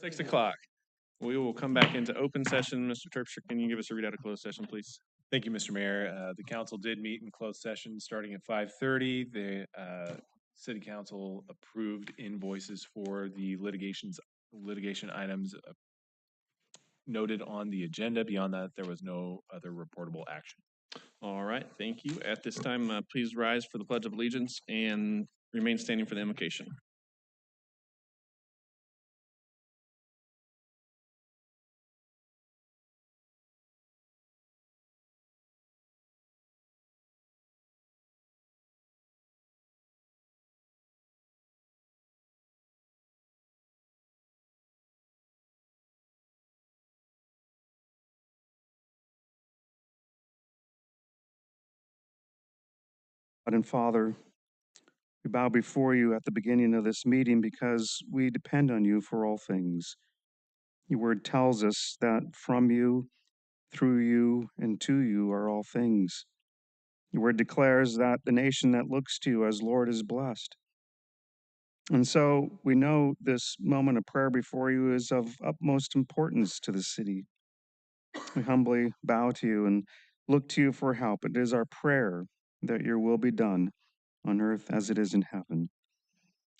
6 o'clock. We will come back into open session. Mr. Terpstra, can you give us a readout of closed session, please? Thank you, Mr. Mayor. The council did meet in closed session starting at 5:30. The city council approved invoices for the litigation items noted on the agenda. Beyond that, there was no other reportable action. All right, thank you. At this time, please rise for the Pledge of Allegiance and remain standing for the invocation. God and Father, we bow before you at the beginning of this meeting because we depend on you for all things. Your word tells us that from you, through you, and to you are all things. Your word declares that the nation that looks to you as Lord is blessed. And so we know this moment of prayer before you is of utmost importance to the city. We humbly bow to you and look to you for help. It is our prayer that your will be done on earth as it is in heaven.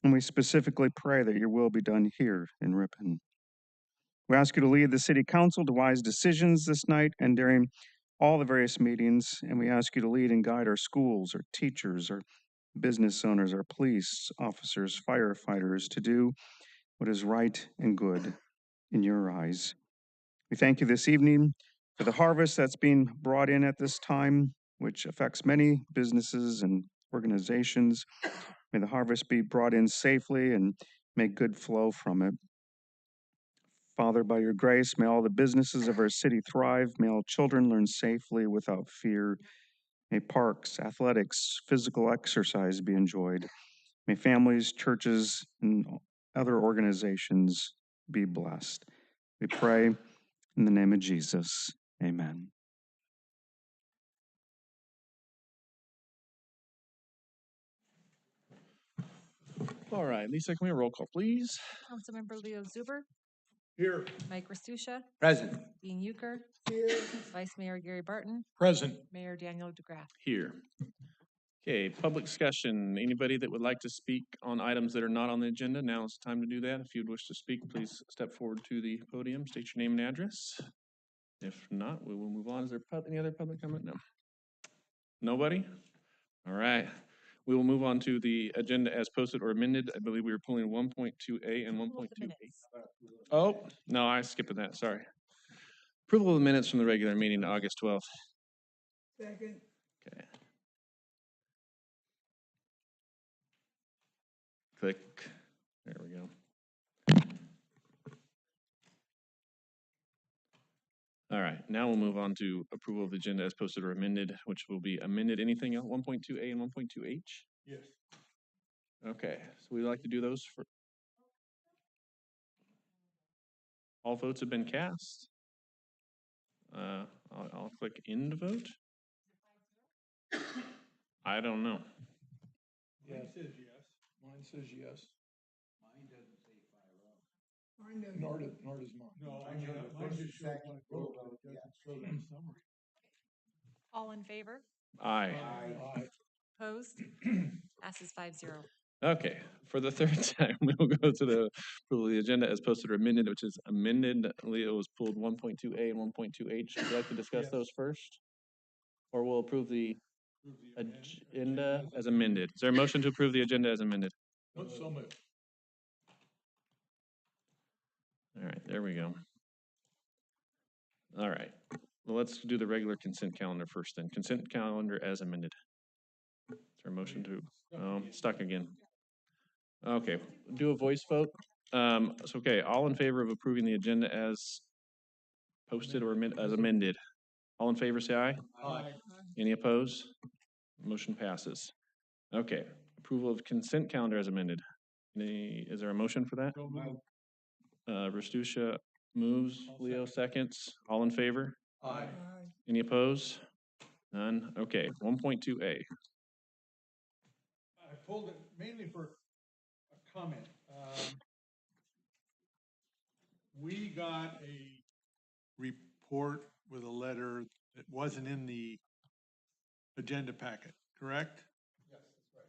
And we specifically pray that your will be done here in Ripon. We ask you to lead the city council to wise decisions this night and during all the various meetings. And we ask you to lead and guide our schools, our teachers, our business owners, our police officers, firefighters to do what is right and good in your eyes. We thank you this evening for the harvest that's being brought in at this time, which affects many businesses and organizations. May the harvest be brought in safely and may good flow from it. Father, by your grace, may all the businesses of our city thrive. May all children learn safely without fear. May parks, athletics, physical exercise be enjoyed. May families, churches, and other organizations be blessed. We pray in the name of Jesus. Amen. All right, Lisa, can we have a roll call, please? Councilmember Leo Zuber. Here. Mike Restuccia. Present. Dean Euchre. Here. Vice Mayor Gary Barton. Present. Mayor Daniel DeGraff. Here. Okay, public discussion. Anybody that would like to speak on items that are not on the agenda, now is the time to do that. If you'd wish to speak, please step forward to the podium, state your name and address. If not, we will move on. Is there any other public comment? No. Nobody? All right. We will move on to the agenda as posted or amended. I believe we were pulling 1.2A and 1.2H. Oh, no, I skipped that. Sorry. Approval of the minutes from the regular meeting, August 12th. Second. Okay. Click. There we go. All right, now we'll move on to approval of the agenda as posted or amended, which will be amended. Anything else? 1.2A and 1.2H? Yes. Okay, so we'd like to do those for. All votes have been cast. I'll click end vote. I don't know. Yeah, it says yes. Mine says yes. Mine doesn't say 5-0. Mine doesn't. Nor does mine. No, mine just shows my vote, but it doesn't show that summary. All in favor? Aye. Aye. Opposed? Passes 5-0. Okay, for the third time, we will go to the approval of the agenda as posted or amended, which is amended. Leo was pulled 1.2A and 1.2H. Would you like to discuss those first? Or we'll approve the agenda as amended. Is there a motion to approve the agenda as amended? No, so moved. All right, there we go. All right, well, let's do the regular consent calendar first then. Consent calendar as amended. Is there a motion to, stuck again. Okay, do a voice vote. It's okay, all in favor of approving the agenda as posted or as amended? All in favor, say aye. Aye. Any opposed? Motion passes. Okay, approval of consent calendar as amended. Is there a motion for that? Restuccia moves, Leo seconds. All in favor? Aye. Any opposed? None. Okay, 1.2A. I pulled it mainly for a comment. We got a report with a letter that wasn't in the agenda packet, correct? Yes, that's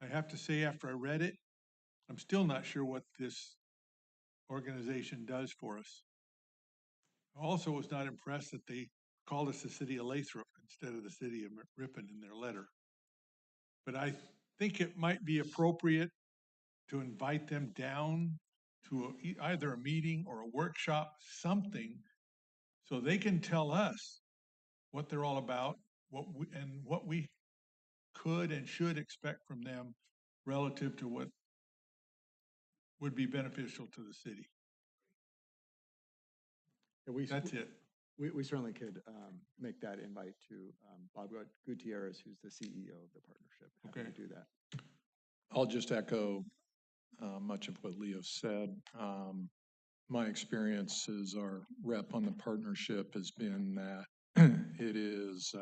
right. I have to say, after I read it, I'm still not sure what this organization does for us. I also was not impressed that they called us the city of Lathrop instead of the city of Ripon in their letter. But I think it might be appropriate to invite them down to either a meeting or a workshop, something, so they can tell us what they're all about, what we could and should expect from them relative to what would be beneficial to the city. Yeah, That's it. we certainly could make that invite to Bob Gutierrez, who's the CEO of the partnership. Happy Okay. to do that. I'll just echo much of what Leo said. My experience as our rep on the partnership has been that it is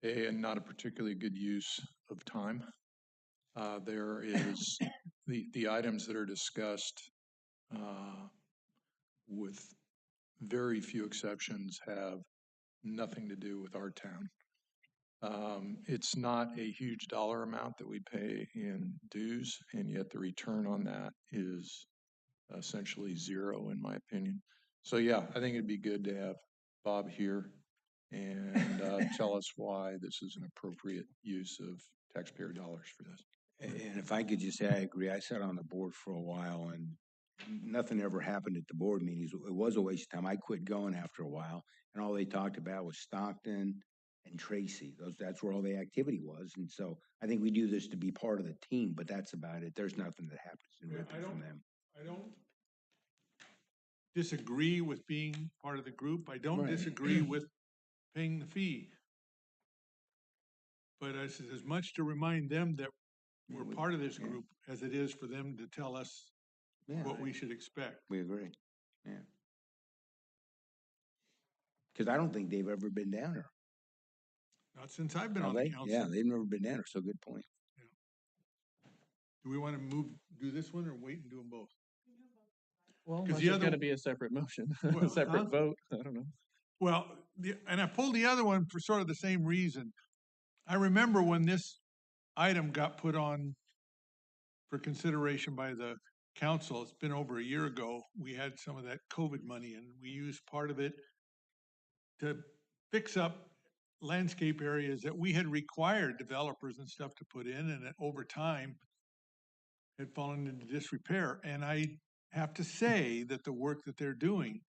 not a particularly good use of time. There is the items that are discussed with very few exceptions have nothing to do with our town. It's not a huge dollar amount that we pay in dues, and yet the return on that is essentially zero, in my opinion. So yeah, I think it'd be good to have Bob here and tell us why this is an appropriate use of taxpayer dollars for this. And if I could just say, I agree. I sat on the board for a while and nothing ever happened at the board meetings. It was a waste of time. I quit going after a while, and all they talked about was Stockton and Tracy. That's where all the activity was. And so I think we do this to be part of the team, but that's about it. There's nothing that happens in Ripon from them. I don't disagree with being part of the group. I don't Right. disagree with paying the fee. But it's as much to remind them that we're part of this Yeah. group as it is for them to tell us Yeah, what we should expect. we agree. Yeah. Because I don't think they've ever been down there. Not since I've been Have on the they? council. Yeah, they've never been down there. So good point. Do we want to do this one or wait and do them both? Well, 'Cause unless the it's other- gotta be a separate motion, Well, a separate huh? vote. I don't know. Well, and I pulled the other one for sort of the same reason. I remember when this item got put on for consideration by the council, it's been over a year ago, we had some of that COVID money and we used part of it to fix up landscape areas that we had required developers and stuff to put in, and that over time had fallen into disrepair. And I have to say that the work that they're doing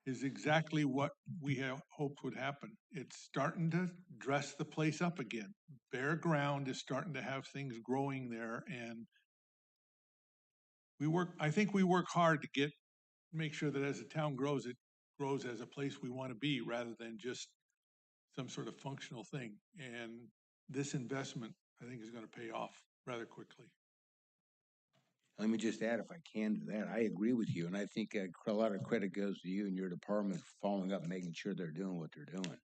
is exactly what we have hoped would happen. It's starting to dress the place up again. Bare ground is starting to have things growing there, and I think we work hard to make sure that as the town grows, it grows as a place we want to be rather than just some sort of functional thing. And this investment, I think, is going to pay off rather quickly. Let me just add, if I can, to that. I agree with you, and I think a lot of credit goes to you and your department for following up, and making sure they're doing what they're doing.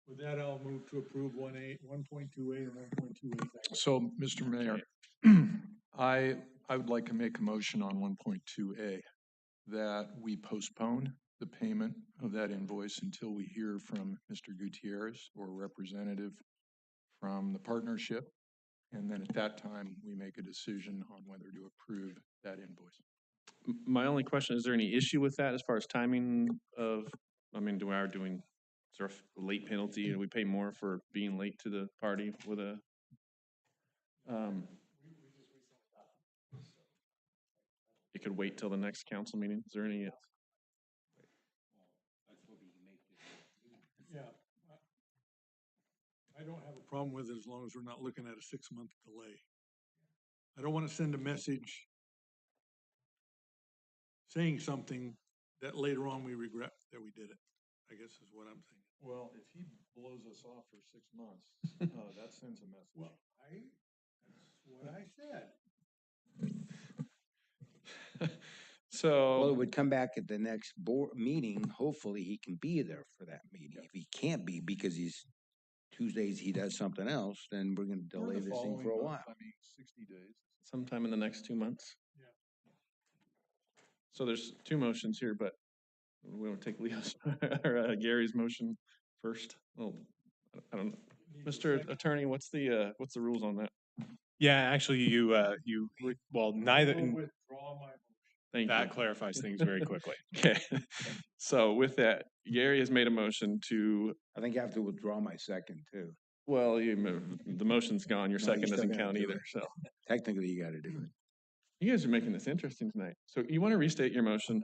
With that, I'll move to approve 1.28 and 1.28. So, Mr. Mayor, I would like to make a motion on 1.2A that we postpone the payment of that invoice until we hear from Mr. Gutierrez or a representative from the partnership. And then at that time, we make a decision on whether to approve that invoice. My only question, is there any issue with that as far as timing of, I mean, is there a late penalty? Do we pay more for being late to the party with a, it could wait till the next council meeting? Is there any? Yeah. I don't have a problem with it as long as we're not looking at a 6-month delay. I don't want to send a message saying something that later on we regret that we did it, I guess is what I'm thinking. Well, if he blows us off for 6 months, that sends a message. Well, that's what I said. Well, it So, would come back at the next board meeting. Hopefully, he can be there for that meeting. If he can't be because he's Tuesdays he does something else, then we're gonna delay this thing for a while. 60 days. Sometime in the next 2 months. So there's two motions here, but we want to take Leo's or Gary's motion first. Well, I don't know. Mr. Attorney, what's the rules on that? Yeah, actually, well, neither, Withdraw my. Thank that you. clarifies things very quickly. Okay. So with that, Gary has made a motion to, I think I have to withdraw my second too. well, the motion's gone. Your No, you second still doesn't gotta count do either, it. so. Technically, you gotta do it. You guys are making this interesting tonight. So you want to restate your motion?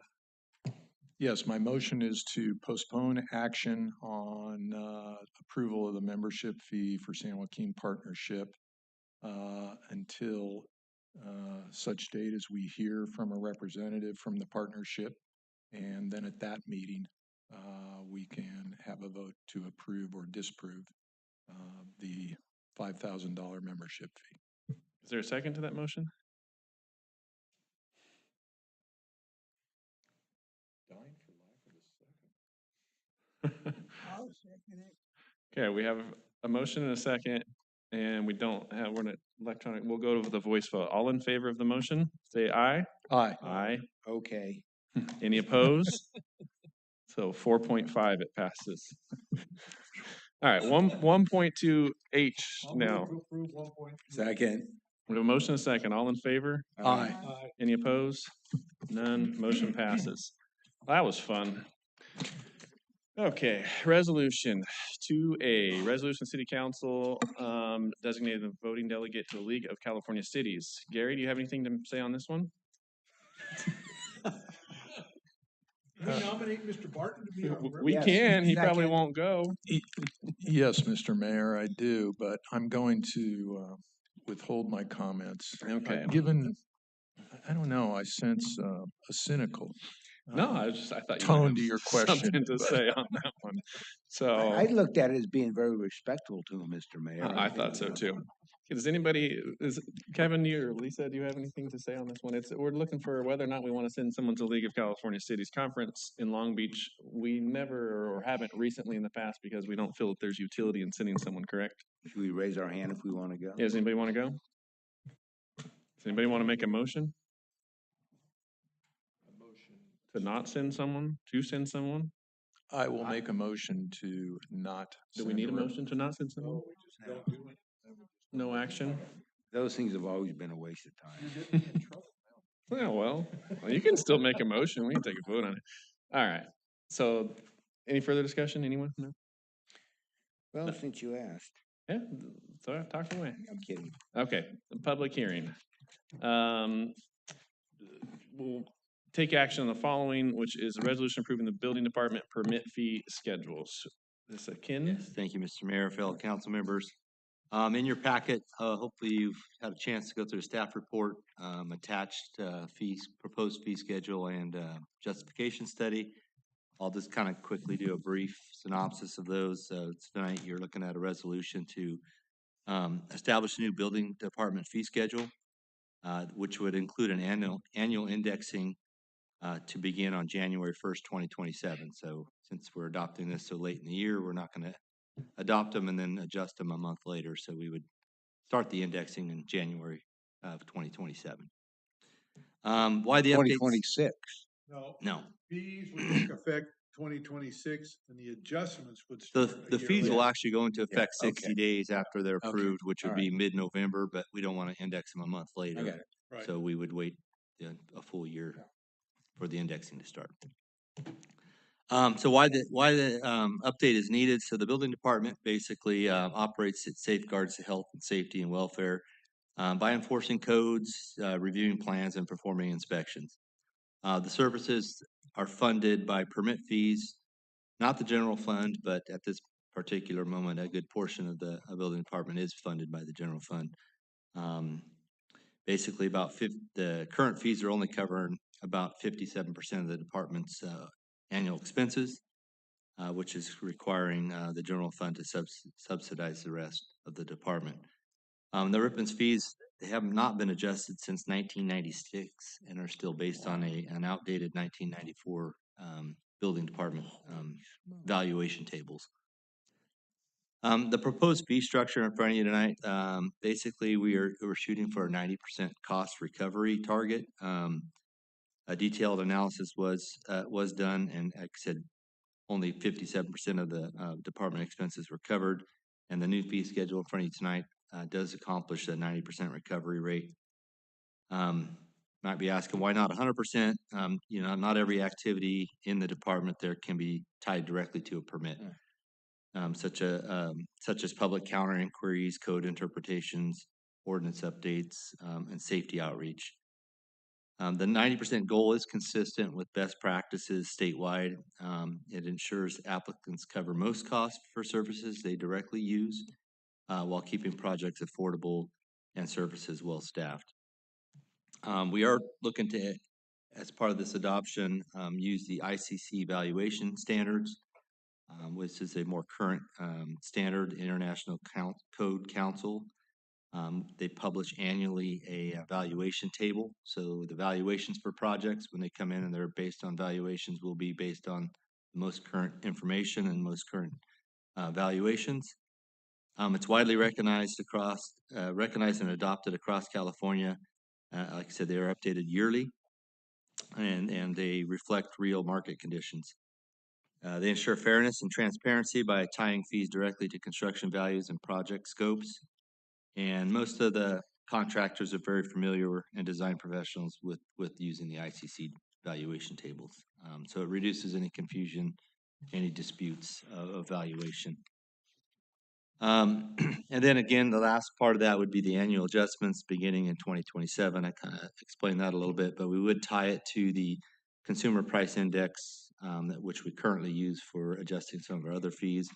Yes, my motion is to postpone action on approval of the membership fee for San Joaquin Partnership until such date as we hear from a representative from the partnership. And then at that meeting, we can have a vote to approve or disapprove the $5,000 membership fee. Is there a second to that motion? Okay, we have a motion and a second, and we don't have, we're in electronic, we'll go to the voice vote. All in favor of the motion, say aye. Aye. Aye. Okay. Any opposed? So 4.5, it passes. All right, 1.2H now. Second. We have a motion and a second. All in favor? Aye. Any opposed? None. Motion passes. That was fun. Okay, resolution 2A, resolution city council designated a voting delegate to the League of California Cities. Gary, do you have anything to say on this one? We nominate Mr. Barton to be our rep. We Yes, can, he probably second. won't go. Yes, Mr. Mayor, I do, but I'm going to withhold my comments. Okay. Given, I don't know, I sense a cynical No, I thought you might tone have to your question. something to but- say on that one. So. I looked at it as being very respectful to him, Mr. Mayor. I thought so too. Does anybody, Kevin, you or Lisa, do you have anything to say on this one? We're looking for whether or not we want to send someone to League of California Cities Conference in Long Beach. We never or haven't recently in the past because we don't feel that there's utility in sending someone, correct? Should we raise our hand if we want to go? Yeah, does anybody want to go? Does anybody want to make a motion? To not send someone, to send someone? I will make a motion to not. Do we send need a rep- motion to not send someone? No action? Those things have always been a waste of time. Yeah, well, you can still make a motion. We can take a vote on it. All right. So any further discussion? Anyone? No? Well, since you asked, Yeah, so talk away. I'm kidding. Okay, the public hearing. We'll take action on the following, which is a resolution approving the building department permit fee schedules. This is Ken? Thank you, Mr. Mayor, fellow council members. In your packet, hopefully you've had a chance to go through the staff report, attached proposed fee schedule and justification study. I'll just kind of quickly do a brief synopsis of those. Tonight, you're looking at a resolution to establish a new building department fee schedule, which would include an annual indexing to begin on January 1st, 2027. So since we're adopting this so late in the year, we're not going to adopt them and then adjust them a month later. So we would start the indexing in January of 2027. Why the updates? 2026. No, Fees would take effect 2026 and the adjustments would start. the fees will actually go into effect okay. 60 days after they're Okay. approved, which would All be mid-November, but we don't want to index them a month I later. got it. Right. So we would wait a full year for the indexing to start. So why the update is needed? So the building department basically operates, it safeguards the health and safety and welfare by enforcing codes, reviewing plans, and performing inspections. The services are funded by permit fees, not the general fund, but at this particular moment, a good portion of the building department is funded by the general fund. Basically, the current fees are only covering about 57% of the department's annual expenses, which is requiring the general fund to subsidize the rest of the department. The Rippens fees, they have not been adjusted since 1996 and are still based on an outdated 1994 building department valuation tables. The proposed fee structure in front of you tonight, basically, we're shooting for a 90% cost recovery target. A detailed analysis was done, and like I said, only 57% of the department expenses were covered. And the new fee schedule in front of you tonight does accomplish a 90% recovery rate. Might be asking, why not 100%? You know, not every activity in the department there can be tied directly to a permit. Such as public counter inquiries, code interpretations, ordinance updates, and safety outreach. The 90% goal is consistent with best practices statewide. It ensures applicants cover most costs for services they directly use while keeping projects affordable and services well staffed. We are looking to, as part of this adoption, use the ICC evaluation standards, which is a more current standard. International Code Council. They publish annually a valuation table. So the valuations for projects, when they come in and they're based on valuations, will be based on the most current information and most current valuations. It's widely recognized and adopted across California. Like I said, they are updated yearly, and they reflect real market conditions. They ensure fairness and transparency by tying fees directly to construction values and project scopes. And most of the contractors are very familiar and design professionals with using the ICC valuation tables. So it reduces any confusion, any disputes of valuation. And then again, the last part of that would be the annual adjustments beginning in 2027. I kind of explained that a little bit, but we would tie it to the consumer price index, which we currently use for adjusting some of our other fees,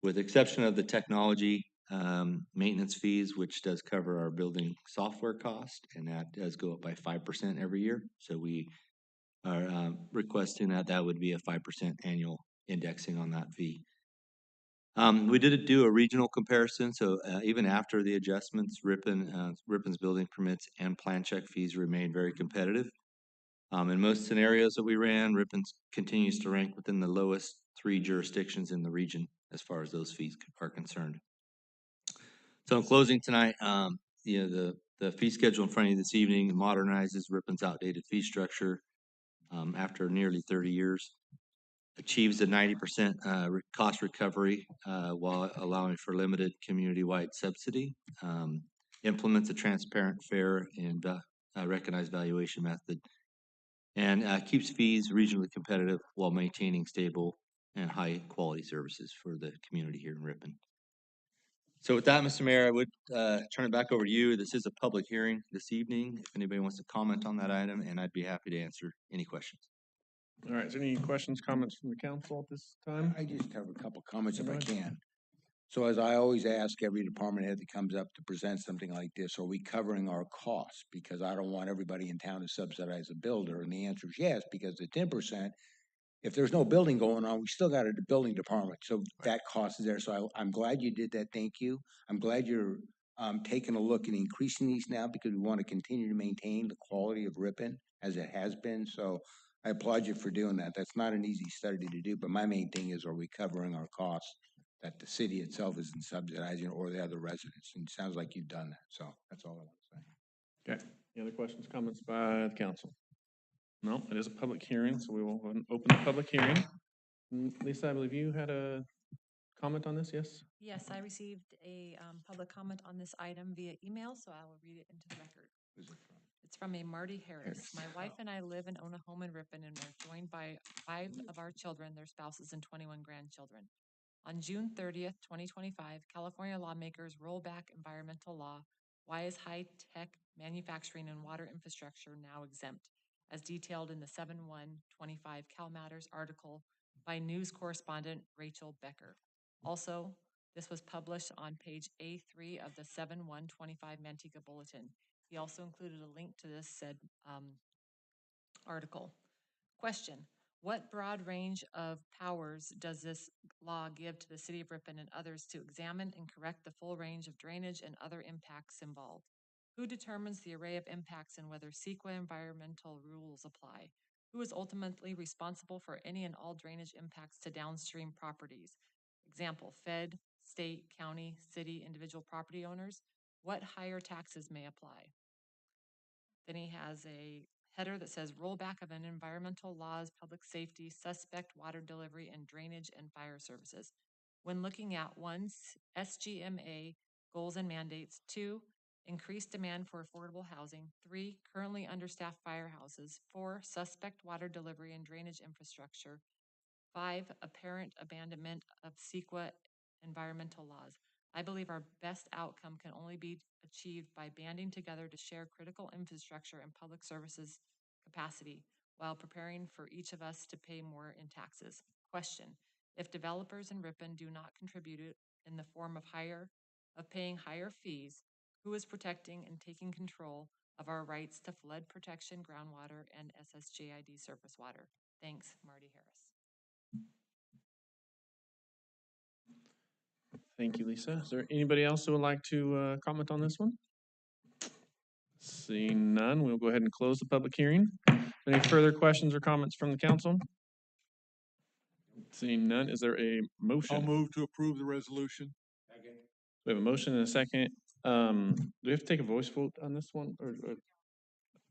with the exception of the technology maintenance fees, which does cover our building software cost, and that does go up by 5% every year. So we are requesting that would be a 5% annual indexing on that fee. We did do a regional comparison, so even after the adjustments, Rippon's building permits and plan check fees remain very competitive. In most scenarios that we ran, Rippon's continues to rank within the lowest 3 jurisdictions in the region as far as those fees are concerned. So in closing tonight, you know, the fee schedule in front of you this evening modernizes Rippon's outdated fee structure after nearly 30 years. Achieves a 90% cost recovery while allowing for limited community-wide subsidy, implements a transparent, fair, and recognized valuation method, and keeps fees regionally competitive while maintaining stable and high-quality services for the community here in Ripon. So with that, Mr. Mayor, I would turn it back over to you. This is a public hearing this evening. If anybody wants to comment on that item, and I'd be happy to answer any questions. All right, is there any questions, comments from the council at this time? I just have a couple comments if Go I ahead. can. So as I always ask every department head that comes up to present something like this, are we covering our costs? Because I don't want everybody in town to subsidize a builder. And the answer is yes, because the 10%, if there's no building going on, we still got a building department. So that cost is there. So I'm glad you did that. Thank you. I'm glad you're taking a look and increasing these now because we want to continue to maintain the quality of Ripon as it has been. So I applaud you for doing that. That's not an easy study to do, but my main thing is, are we covering our costs that the city itself isn't subsidizing or the other residents? And it sounds like you've done that. So that's all I want to say. Okay, any other questions, comments by the council? No, it is a public hearing, so we will open the public hearing. Lisa, I believe you had a comment on this, yes? Yes, I received a public comment on this item via email, so I will read it into the record. Who's it from? It's from a Marty Harris. My wife and I live and own a home in Ripon, and we're joined by 5 of our children, their spouses, and 21 grandchildren. On June 30th, 2025, California lawmakers roll back environmental law. Why is high-tech manufacturing and water infrastructure now exempt? As detailed in the 7/1/25 Cal Matters article by news correspondent Rachel Becker. Also, this was published on page A3 of the 7/1/25 Manteca Bulletin. He also included a link to this said article. Question: what broad range of powers does this law give to the city of Ripon and others to examine and correct the full range of drainage and other impacts involved? Who determines the array of impacts and whether CEQA environmental rules apply? Who is ultimately responsible for any and all drainage impacts to downstream properties? Example, Fed, state, county, city, individual property owners, what higher taxes may apply. Then he has a header that says rollback of an environmental laws, public safety, suspect water delivery, and drainage and fire services. When looking at one, SGMA goals and mandates, 2, increased demand for affordable housing, 3, currently understaffed firehouses, 4, suspect water delivery and drainage infrastructure, 5, apparent abandonment of CEQA environmental laws. I believe our best outcome can only be achieved by banding together to share critical infrastructure and public services capacity while preparing for each of us to pay more in taxes. Question: if developers in Ripon do not contribute it in the form of paying higher fees, who is protecting and taking control of our rights to flood protection, groundwater, and SSJID surface water? Thanks, Marty Harris. Thank you, Lisa. Is there anybody else who would like to comment on this one? Seeing none, we'll go ahead and close the public hearing. Any further questions or comments from the council? Seeing none, is there a motion? I'll move to approve the resolution. We have a motion and a second. Do we have to take a voice vote on this one?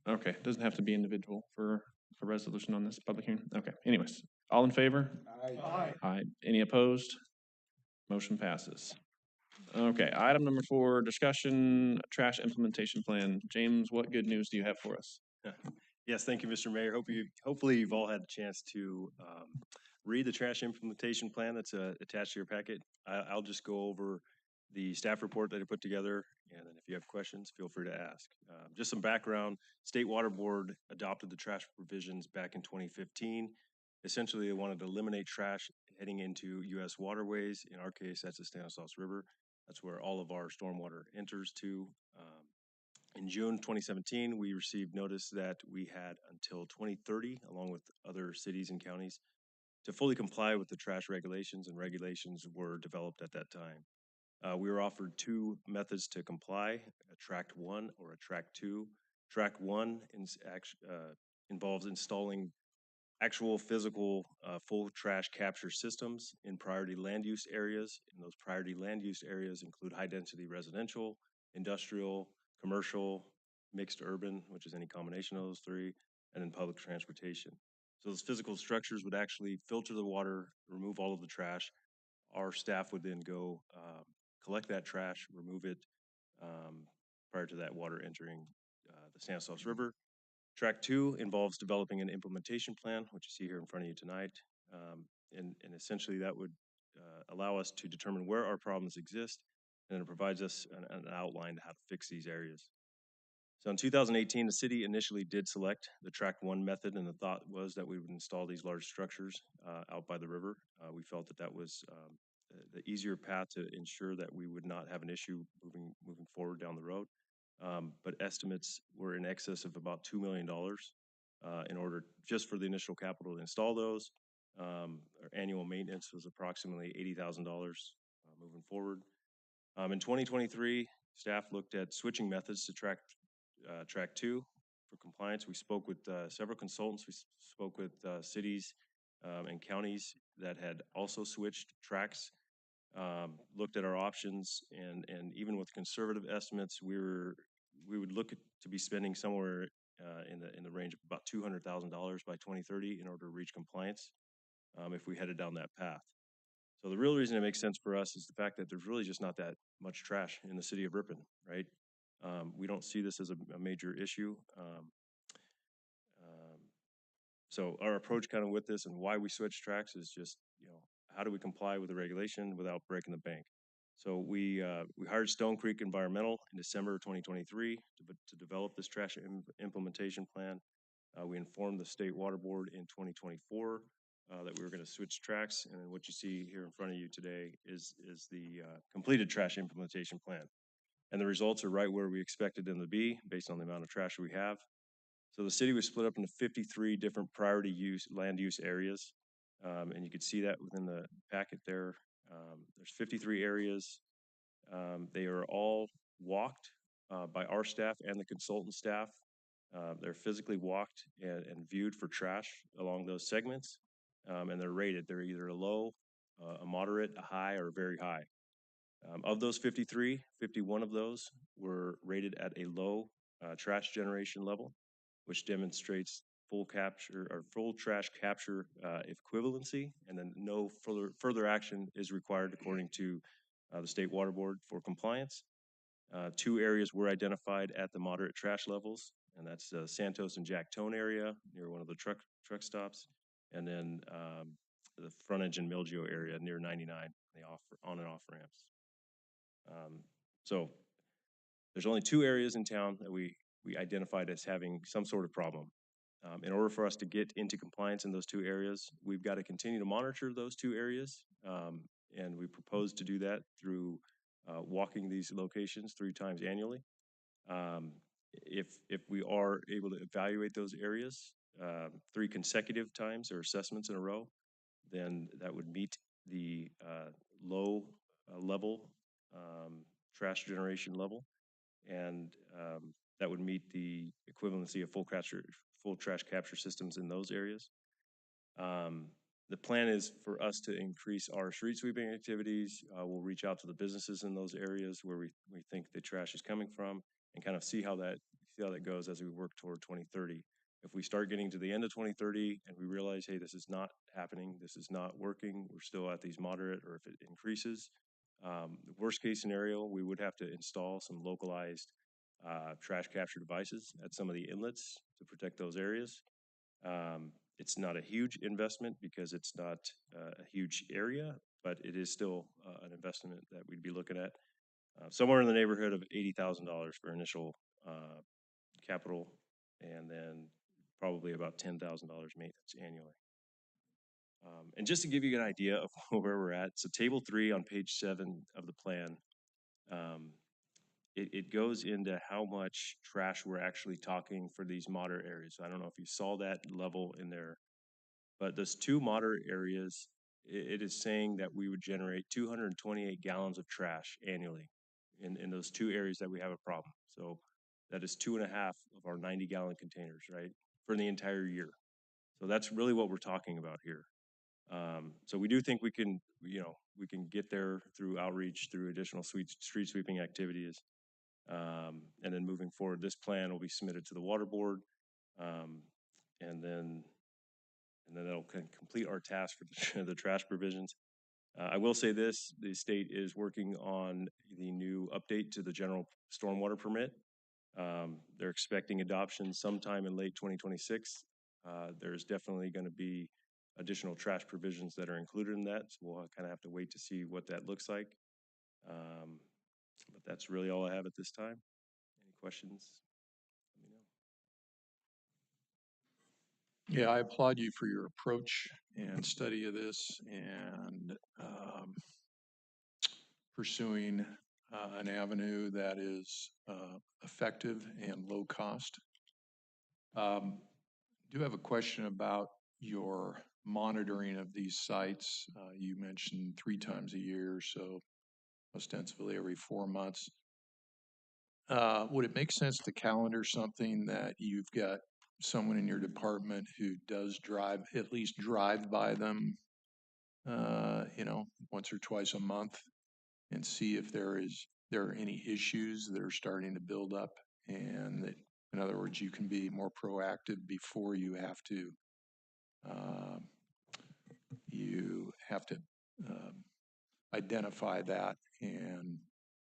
Okay, it doesn't have to be individual for a resolution on this public hearing. Okay, anyways, all in favor? Aye. Aye. Any opposed? Motion passes. Okay, item number 4, discussion trash implementation plan. James, what good news do you have for us? Yes, thank you, Mr. Mayor. Hopefully you've all had a chance to read the trash implementation plan that's attached to your packet. I'll just go over the staff report that I put together, and then if you have questions, feel free to ask. Just some background: State Water Board adopted the trash provisions back in 2015. Essentially, they wanted to eliminate trash heading into U.S. waterways. In our case, that's the Stanislaus River. That's where all of our stormwater enters to. In June 2017, we received notice that we had until 2030, along with other cities and counties, to fully comply with the trash regulations, and regulations were developed at that time. We were offered 2 methods to comply: a Tract 1 or a Tract 2. Tract 1 involves installing actual physical full trash capture systems in priority land use areas. And those priority land use areas include high density residential, industrial, commercial, mixed urban, which is any combination of those 3, and then public transportation. So those physical structures would actually filter the water, remove all of the trash. Our staff would then go collect that trash, remove it prior to that water entering the Stanislaus River. Track 2 involves developing an implementation plan, which you see here in front of you tonight. And essentially that would allow us to determine where our problems exist, and it provides us an outline to how to fix these areas. So in 2018, the city initially did select the Tract 1 method, and the thought was that we would install these large structures out by the river. We felt that that was the easier path to ensure that we would not have an issue moving forward down the road. But estimates were in excess of about $2 million in order just for the initial capital to install those. Our annual maintenance was approximately $80,000 moving forward. In 2023, staff looked at switching methods to Tract 2 for compliance. We spoke with several consultants. We spoke with cities and counties that had also switched tracks. Looked at our options, and even with conservative estimates, we would look to be spending somewhere in the range of about $200,000 by 2030 in order to reach compliance if we headed down that path. So the real reason it makes sense for us is the fact that there's really just not that much trash in the city of Ripon, right? We don't see this as a major issue. So our approach kind of with this and why we switch tracks is just, how do we comply with the regulation without breaking the bank? So we hired Stone Creek Environmental in December of 2023 to develop this trash implementation plan. We informed the State Water Board in 2024 that we were going to switch tracks, and what you see here in front of you today is the completed trash implementation plan. And the results are right where we expected them to be based on the amount of trash we have. So the city was split up into 53 different priority land use areas. And you can see that within the packet there. There's 53 areas. They are all walked by our staff and the consultant staff. They're physically walked and viewed for trash along those segments. And they're rated. They're either a low, a moderate, a high, or a very high. Of those 53, 51 of those were rated at a low trash generation level, which demonstrates full capture or full trash capture equivalency, and then no further action is required according to the State Water Board for compliance. 2 areas were identified at the moderate trash levels, and that's Santos and Jack Tone area near one of the truck stops, and then the frontage and Milgio area near 99, the on and off ramps. So there's only 2 areas in town that we identified as having some sort of problem. In order for us to get into compliance in those 2 areas, we've got to continue to monitor those 2 areas, and we propose to do that through walking these locations 3 times annually. If we are able to evaluate those areas 3 consecutive times or assessments in a row, then that would meet the low level trash generation level, and that would meet the equivalency of full trash capture systems in those areas. The plan is for us to increase our street sweeping activities. We'll reach out to the businesses in those areas where we think the trash is coming from, and kind of see how that goes as we work toward 2030. If we start getting to the end of 2030 and we realize, hey, this is not happening, this is not working, we're still at these moderate, or if it increases, the worst case scenario, we would have to install some localized trash capture devices at some of the inlets to protect those areas. It's not a huge investment because it's not a huge area, but it is still an investment that we'd be looking at. Somewhere in the neighborhood of $80,000 for initial capital, and then probably about $10,000 maintenance annually. And just to give you an idea of where we're at, so table 3 on page 7 of the plan, it goes into how much trash we're actually talking for these moderate areas. So I don't know if you saw that level in there, but those 2 moderate areas, it is saying that we would generate 228 gallons of trash annually in those 2 areas that we have a problem. So that is 2.5 of our 90-gallon containers, right, for the entire year. So that's really what we're talking about here. So we do think we can get there through outreach, through additional street sweeping activities. And then moving forward, this plan will be submitted to the water board, and then that'll complete our task for the trash provisions. I will say this: the state is working on the new update to the general stormwater permit. They're expecting adoption sometime in late 2026. There's definitely going to be additional trash provisions that are included in that, so we'll kind of have to wait to see what that looks like. But that's really all I have at this time. Any questions? Let me know. Yeah, I applaud you for your approach and study of this, and pursuing an avenue that is effective and low cost. Do have a question about your monitoring of these sites. You mentioned 3 times a year, so ostensibly every 4 months. Would it make sense to calendar something that you've got someone in your department who does at least drive by them, once or twice a month, and see if there are any issues that are starting to build up, and that, in other words, you can be more proactive before you have to identify that and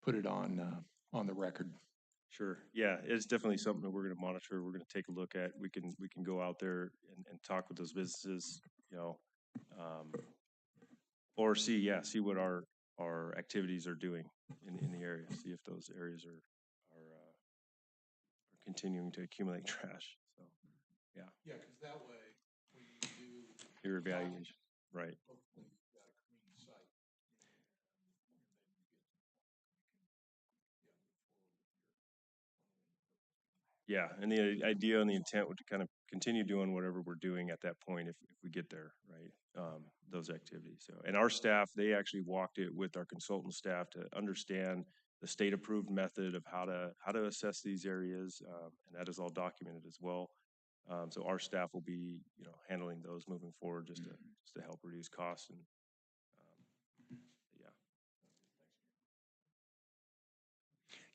put it on the record? Sure. Yeah, it's definitely something that we're going to monitor. We're going to take a look at. We can go out there and talk with those businesses, or see what our activities are doing in the area. See if those areas are continuing to accumulate trash. So, yeah. Yeah, because that way, when you do Your evaluation, right? hopefully you've got a clean site. Yeah, and the idea and the intent would to kind of continue doing whatever we're doing at that point if we get there, right? Those activities. So, and our staff, they actually walked it with our consultant staff to understand the state-approved method of how to assess these areas, and that is all documented as well. So our staff will be, handling those moving forward just to help reduce costs and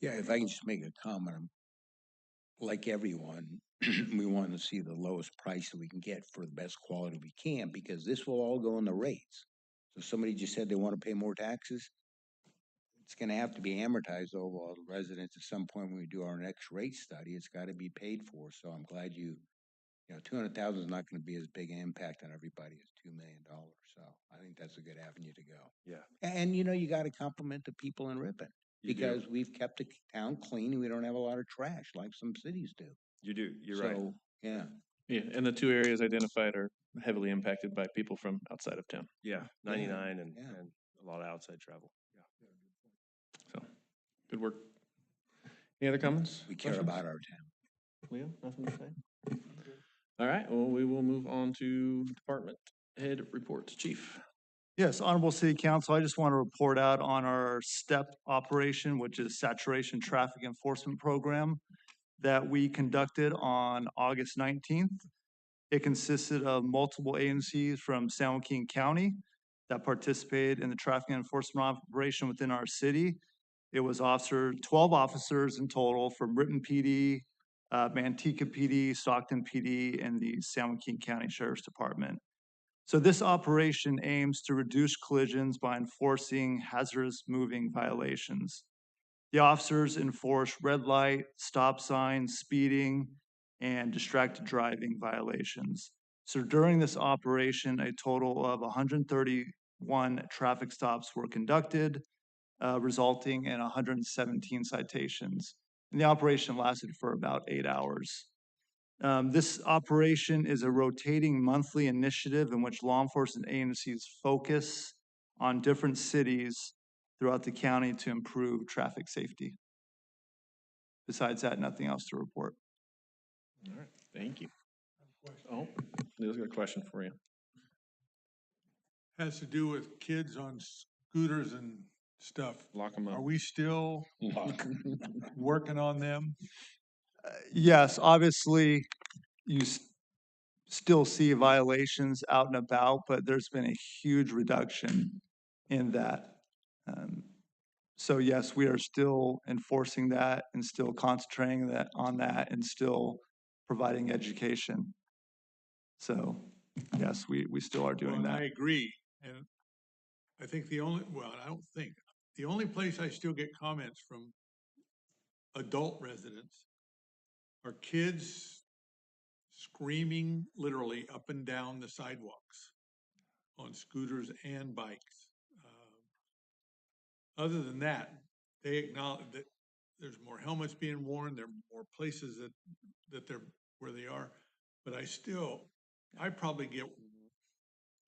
Yeah, if I can just make a comment, like everyone, we want to see the lowest price that we can get for the best quality we can, because this will all go in the rates. So somebody just said they want to pay more taxes. It's gonna have to be amortized over all the residents at some point when we do our next rate study. It's gotta be paid for. So I'm glad you know, 200,000 is not gonna be as big an impact on everybody as $2 million. So I think that's a good avenue to go. Yeah. And you know, you gotta compliment the people in Ripon You do. because we've kept the town clean and we don't have a lot of trash like some cities do. You do, you're right. So, yeah. Yeah, and the two areas identified are heavily impacted by people from outside of town. Yeah, 99 and, yeah. and a lot of outside travel. Yeah. So, good work. Any other comments? We care questions? about our town. Leo, nothing to say? All right, well, we will move on to department head reports. Chief. Yes, Honorable City Council, I just want to report out on our STEP operation, which is Saturation Traffic Enforcement Program that we conducted on August 19th. It consisted of multiple agencies from San Joaquin County that participated in the traffic enforcement operation within our city. It was 12 officers in total from Ripon PD, Manteca PD, Stockton PD, and the San Joaquin County Sheriff's Department. So this operation aims to reduce collisions by enforcing hazardous moving violations. The officers enforce red light, stop signs, speeding, and distracted driving violations. So during this operation, a total of 131 traffic stops were conducted, resulting in 117 citations. And the operation lasted for about 8 hours. This operation is a rotating monthly initiative in which law enforcement agencies focus on different cities throughout the county to improve traffic safety. Besides that, nothing else to report. All right, thank you. Oh, Leo's got a question for you. Has to do with kids on scooters and stuff. Lock them up. Are we still working on them? Yes, obviously, you still see violations out and about, but there's been a huge reduction in that. So yes, we are still enforcing that and still concentrating on that and still providing education. So yes, we still are doing Well, that. I agree. And I think the only place I still get comments from adult residents are kids screaming literally up and down the sidewalks on scooters and bikes. Other than that, they acknowledge that there's more helmets being worn, there are more places that they're where they are. But I probably get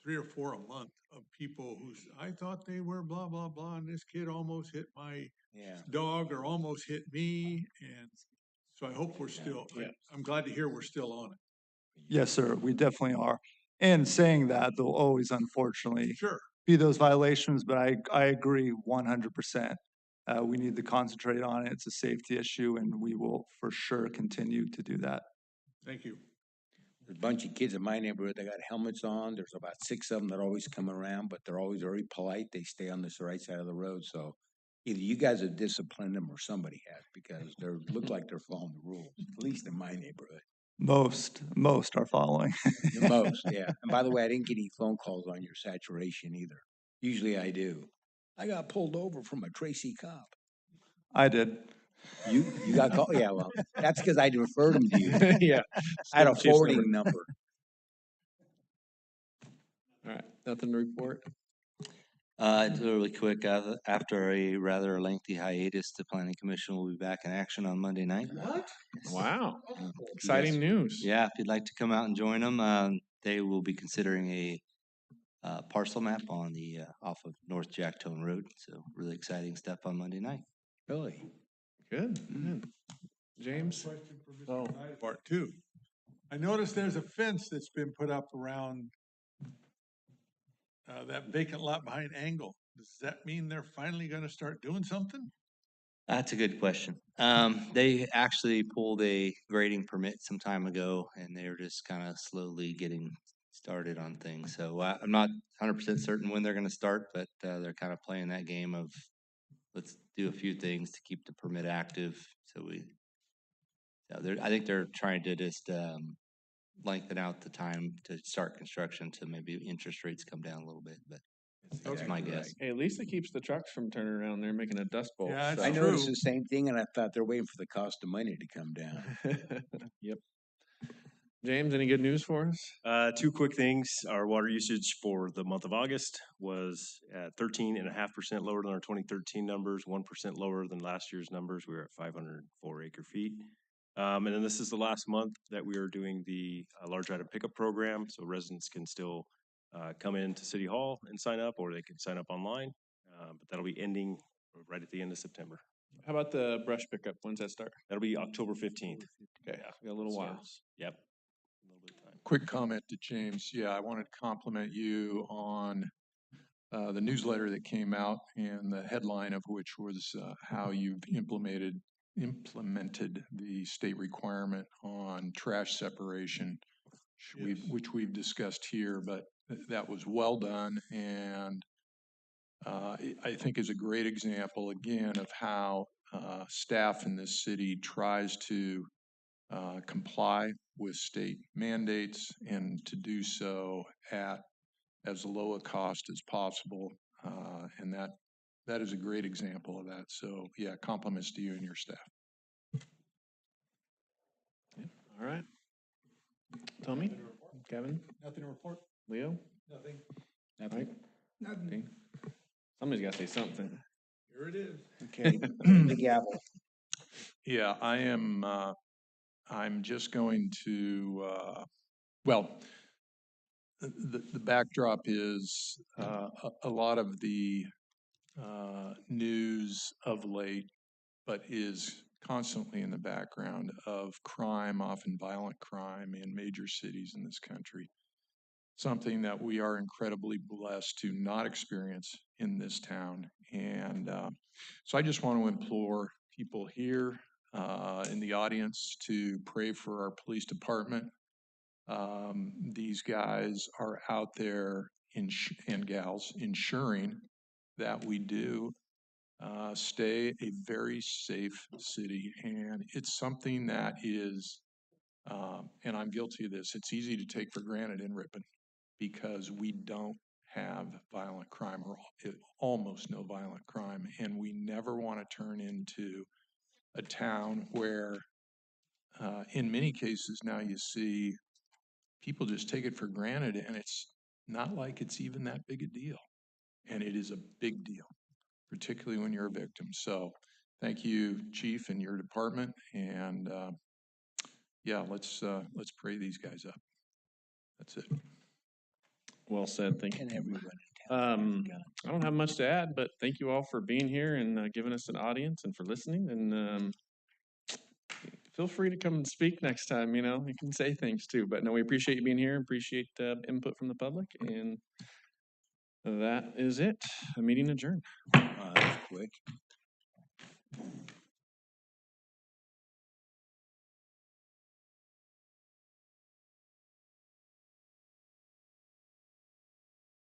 3 or 4 a month of people I thought they were blah, blah, blah, and this kid almost hit my dog or almost hit me. And so I hope we're still, I'm glad to hear we're still on it. Yes, sir, we definitely are. And saying that, there'll always unfortunately Sure. be those violations, but I agree 100%. We need to concentrate on it. It's a safety issue and we will for sure continue to do that. Thank you. There's a bunch of kids in my neighborhood that got helmets on. There's about 6 of them that always come around, but they're always very polite. They stay on this right side of the road. So either you guys have disciplined them or somebody has, because they look like they're following the rules, at least in my neighborhood. Most are following. The most, yeah. And by the way, I didn't get any phone calls on your saturation either. Usually I do. I got pulled over from a Tracy cop. I did. You got called? Yeah, well, that's because I referred them to you. Yeah. I had a Chief's forwarding number. All right, nothing to report. Really quick, after a rather lengthy hiatus, the planning commission will be back in action on Monday night. What? Wow, Yes. exciting news. Yeah, if you'd like to come out and join them, they will be considering a parcel map on the off of North Jacktone Road. So really exciting stuff on Monday night. Really? Good. James? Question for Mr. Knight, Part 2. I noticed there's a fence that's been put up around that vacant lot behind Angle. Does that mean they're finally gonna start doing something? That's a good question. They actually pulled a grading permit some time ago, and they're just kind of slowly getting started on things. So I'm not 100% certain when they're going to start, but they're kind of playing that game of let's do a few things to keep the permit active. I think they're trying to just lengthen out the time to start construction to maybe interest rates come down a little bit, but that's my guess. Hey, at least it keeps the trucks from turning around there making a dust bowl. Yeah, it's I so. noticed true. the same thing and I thought they're waiting for the cost of money to come down. Yep. James, any good news for us? Two quick things. Our water usage for the month of August was at 13.5% lower than our 2013 numbers, 1% lower than last year's numbers. We were at 504 acre feet. And then this is the last month that we are doing the large item pickup program. So residents can still come into City Hall and sign up, or they can sign up online. But that'll be ending right at the end of September. How about the brush pickup? When's that start? That'll be October 15th. Okay, Yeah. we got a little So, while. Yep. A little bit of time. Quick comment to James. Yeah, I wanted to compliment you on the newsletter that came out, and the headline of which was how you've implemented the state requirement on trash separation, which we've discussed here, but that was well done, and I think is a great example again of how staff in this city tries to comply with state mandates and to do so at as low a cost as possible. And that is a great example of that. So yeah, compliments to you and your staff. All right. Tommy? Kevin? Nothing to report? Leo? Nothing. Mike? Nothing. Somebody's got to say something. Here it is. Okay, the gavel. Yeah, I'm just going to, well, the backdrop is a lot of the news of late, but is constantly in the background of crime, often violent crime in major cities in this country. Something that we are incredibly blessed to not experience in this town. And so I just want to implore people here in the audience to pray for our police department. These guys are out there and gals ensuring that we do stay a very safe city. And it's something that is, and I'm guilty of this, it's easy to take for granted in Ripon because we don't have violent crime or almost no violent crime. And we never want to turn into a town where in many cases now you see people just take it for granted and it's not like it's even that big a deal. And it is a big deal, particularly when you're a victim. So thank you, Chief, and your department. And yeah, let's pray these guys up. That's it. Well said. Thank you. And everyone. I don't have much to add, but thank you all for being here and giving us an audience and for listening. And feel free to come and speak next time. You know, you can say things too. But no, we appreciate you being here. Appreciate input from the public. And that is it. A meeting adjourned. That was quick.